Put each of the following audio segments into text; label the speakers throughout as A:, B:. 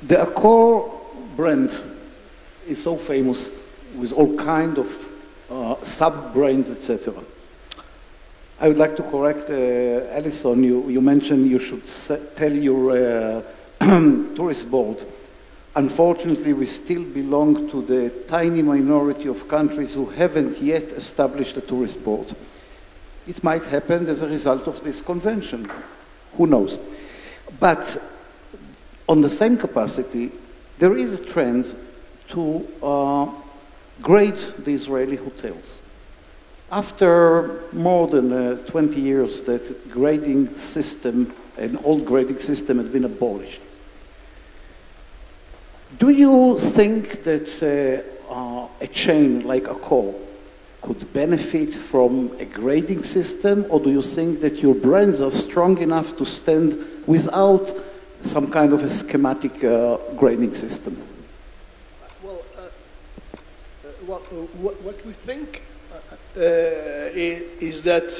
A: The Accor brand is so famous with all kind of sub-brands, etc. I would like to correct Alison. You mentioned you should tell your tourist board. Unfortunately, we still belong to the tiny minority of countries who haven't yet established a tourist board. It might happen as a result of this convention. Who knows? But on the same capacity, there is a trend to grade the Israeli hotels. After more than 20 years that grading system, an old grading system had been abolished, do you think that a chain like Accor could benefit from a grading system, or do you think that your brands are strong enough to stand without some kind of a schematic grading system?
B: What we think is that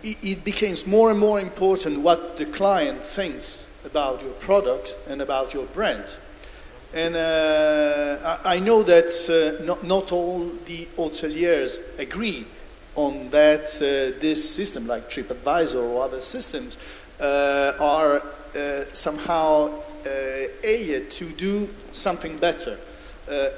B: it becomes more and more important what the client thinks about your product and about your brand. And I know that not all the hoteliers agree on that this system, like TripAdvisor or other systems, are somehow alien to do something better.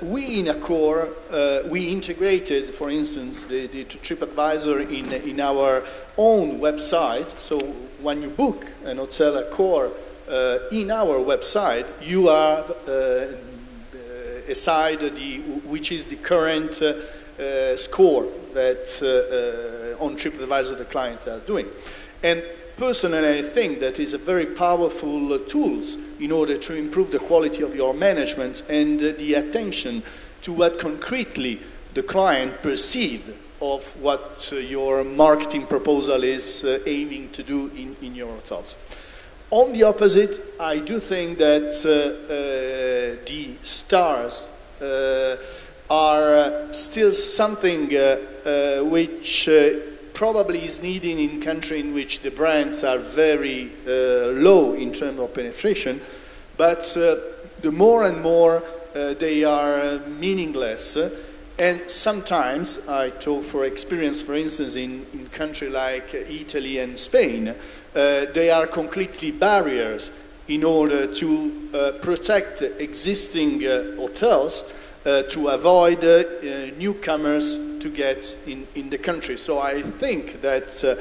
B: We in Accor, we integrated, for instance, the TripAdvisor in our own website. So when you book an hotel Accor in our website, you are aside which is the current score that on TripAdvisor the client are doing. And personally, I think that is a very powerful tools in order to improve the quality of your management and the attention to what concretely the client perceives of what your marketing proposal is aiming to do in your hotels. On the opposite, I do think that the stars are still something which probably is needed in countries in which the brands are very low in terms of penetration, but the more and more they are meaningless. And sometimes, I talk for experience, for instance, in countries like Italy and Spain, they are completely barriers in order to protect existing hotels to avoid newcomers to get in the country. So I think that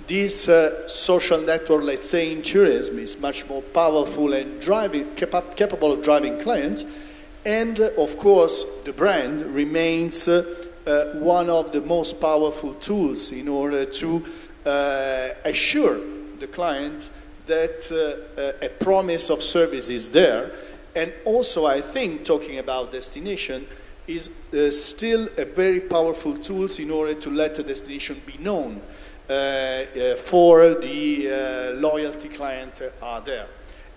B: this social network, let's say in tourism, is much more powerful and capable of driving clients. And of course, the brand remains one of the most powerful tools in order to assure the client that a promise of service is there. And also, I think, talking about destination, is still a very powerful tool in order to let the destination be known for the loyalty client are there.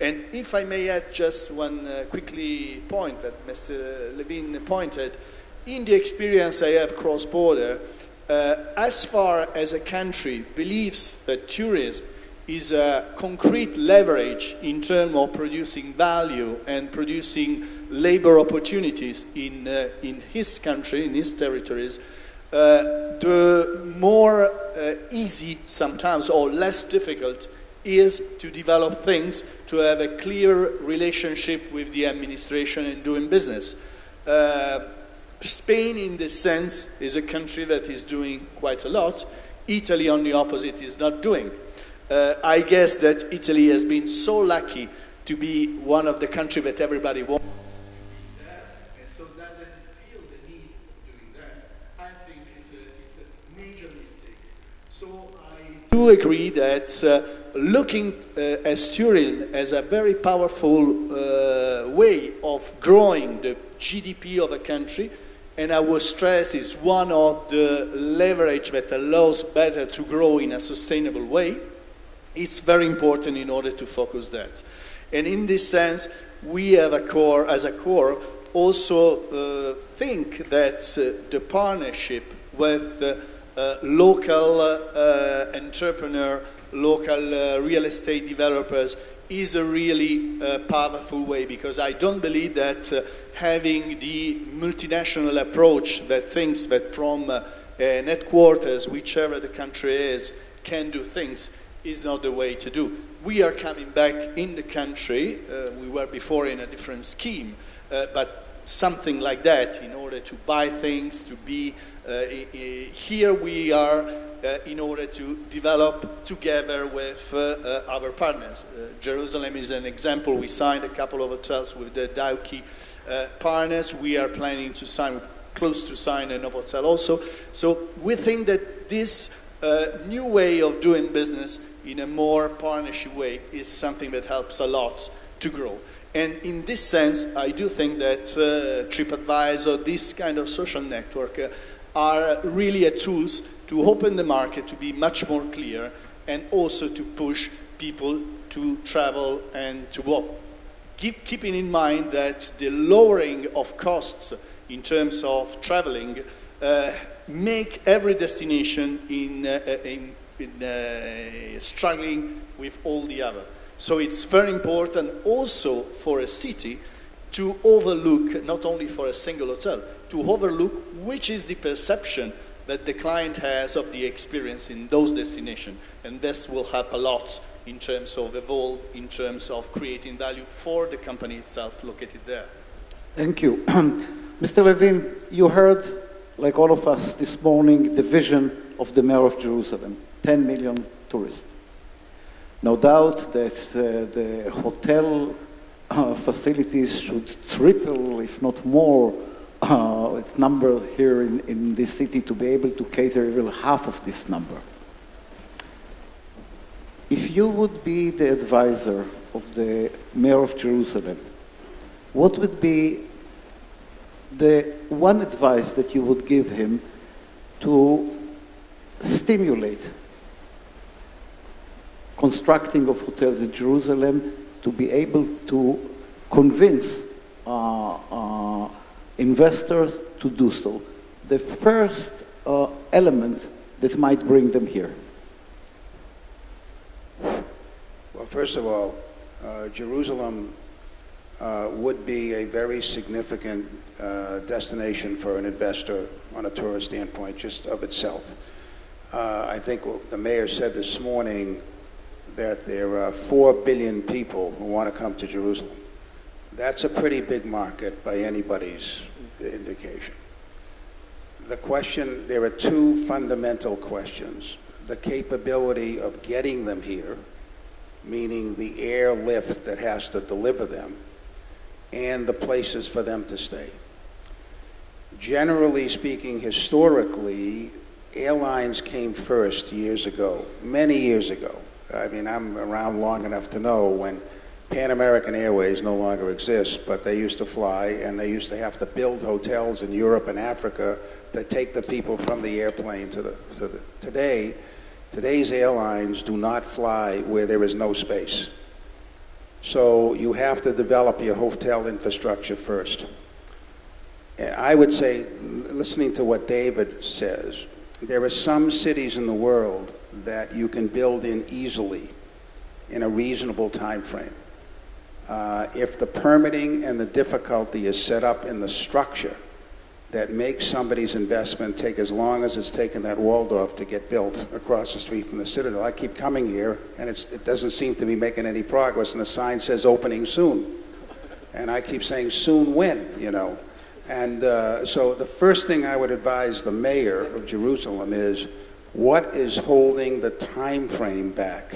B: And if I may add just one quickly point that Mr. Leven pointed, in the experience I have cross-border, as far as a country believes that tourism is a concrete leverage in terms of producing value and producing labor opportunities in his country, in his territories, the more easy sometimes or less difficult is to develop things, to have a clear relationship with the administration and doing business. Spain, in this sense, is a country that is doing quite a lot. Italy, on the opposite, is not doing. I guess that Italy has been so lucky to be one of the countries that everybody wants to be there, and so doesn't feel the need of doing that. I think it's a major mistake. So I do agree that looking at tourism as a very powerful way of growing the GDP of a country, and I would stress is one of the leverage that allows better to grow in a sustainable way. It's very important in order to focus that. And in this sense, we have as Accor also think that the partnership with local entrepreneur, local real estate developers is a really powerful way, because I don't believe that having the multinational approach that thinks that from an headquarters, whichever the country is, can do things, is not the way to do. We are coming back in the country. We were before in a different scheme, but something like that in order to buy things, to be here we are in order to develop together with our partners. Jerusalem is an example. We signed a couple of hotels with the Dauki partners. We are planning to sign, close to sign a Novotel also. So we think that this new way of doing business in a more partnership way is something that helps a lot to grow. And in this sense, I do think that TripAdvisor, this kind of social network, are really a tools to open the market, to be much more clear, and also to push people to travel and to walk. Keeping in mind that the lowering of costs in terms of traveling make every destination struggling with all the other. So it's very important also for a city to overlook, not only for a single hotel, to overlook which is the perception that the client has of the experience in those destinations. And this will help a lot in terms of evolve, in terms of creating value for the company itself located there.
A: Thank you. Mr. Leven, you heard, like all of us this morning, the vision of the mayor of Jerusalem, 10 million tourists. No doubt that the hotel facilities should triple, if not more, its number here in this city to be able to cater even half of this number. If you would be the advisor of the mayor of Jerusalem, what would be the one advice that you would give him to stimulate constructing of hotels in Jerusalem, to be able to convince investors to do so? The first element that might bring them here.
C: Well, first of all, Jerusalem would be a very significant destination for an investor on a tourist standpoint, just of itself. I think what the mayor said this morning, that there are 4 billion people who want to come to Jerusalem. That's a pretty big market by anybody's indication. The question, there are two fundamental questions. The capability of getting them here, meaning the airlift that has to deliver them, and the places for them to stay. Generally speaking, historically, airlines came first years ago, many years ago. I mean, I'm around long enough to know when Pan American Airways no longer exists, but they used to fly, and they used to have to build hotels in Europe and Africa to take the people from the airplane to the today's airlines do not fly where there is no space. So you have to develop your hotel infrastructure first. I would say, listening to what David says, there are some cities in the world that you can build in easily in a reasonable time frame. If the permitting and the difficulty is set up in the structure that makes somebody's investment take as long as it's taken that Waldorf to get built across the street from the Citadel. I keep coming here, and it doesn't seem to be making any progress, and the sign says opening soon. And I keep saying soon when, you know. And so the first thing I would advise the mayor of Jerusalem is, what is holding the time frame back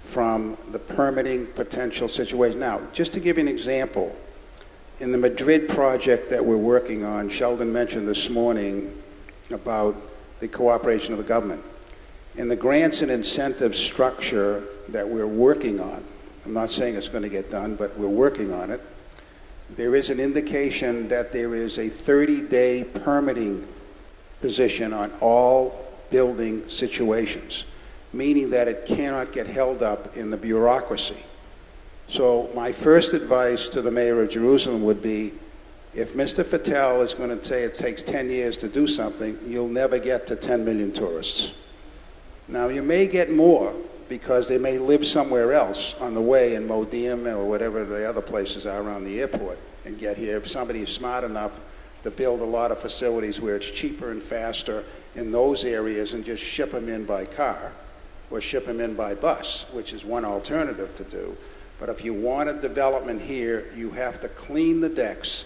C: from the permitting potential situation? Now, just to give you an example, in the Madrid project that we're working on, Sheldon mentioned this morning about the cooperation of the government. In the grants and incentives structure that we're working on, I'm not saying it's going to get done, but we're working on it, there is an indication that there is a 30-day permitting position on all building situations, meaning that it cannot get held up in the bureaucracy. So my first advice to the mayor of Jerusalem would be, if Mr. Fattal is going to say it takes 10 years to do something, you'll never get to 10 million tourists. Now, you may get more, because they may live somewhere else on the way in Modi'in or whatever the other places are around the airport and get here. If somebody is smart enough to build a lot of facilities where it's cheaper and faster in those areas and just ship them in by car or ship them in by bus, which is one alternative to do. But if you want a development here, you have to clean the decks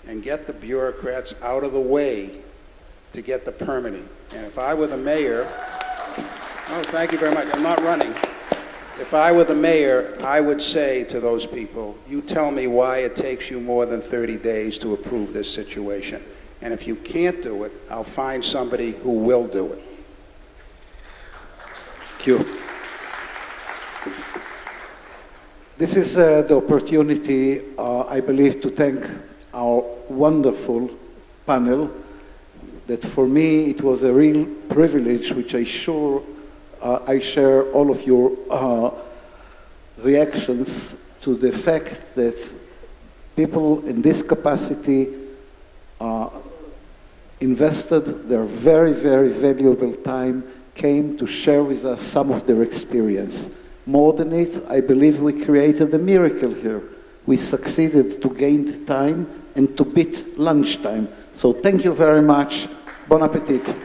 C: and get the bureaucrats out of the way to get the permitting. And if I were the mayor, oh, thank you very much, I'm not running. If I were the mayor, I would say to those people, you tell me why it takes you more than 30 days to approve this situation. And if you can't do it, I'll find somebody who will do it.
A: Thank you. This is the opportunity, I believe, to thank our wonderful panel, that for me it was a real privilege, which I share all of your reactions to the fact that people in this capacity invested their very, very valuable time, came to share with us some of their experience. More than it, I believe we created a miracle here. We succeeded to gain time and to beat lunchtime. So thank you very much. Bon appetit.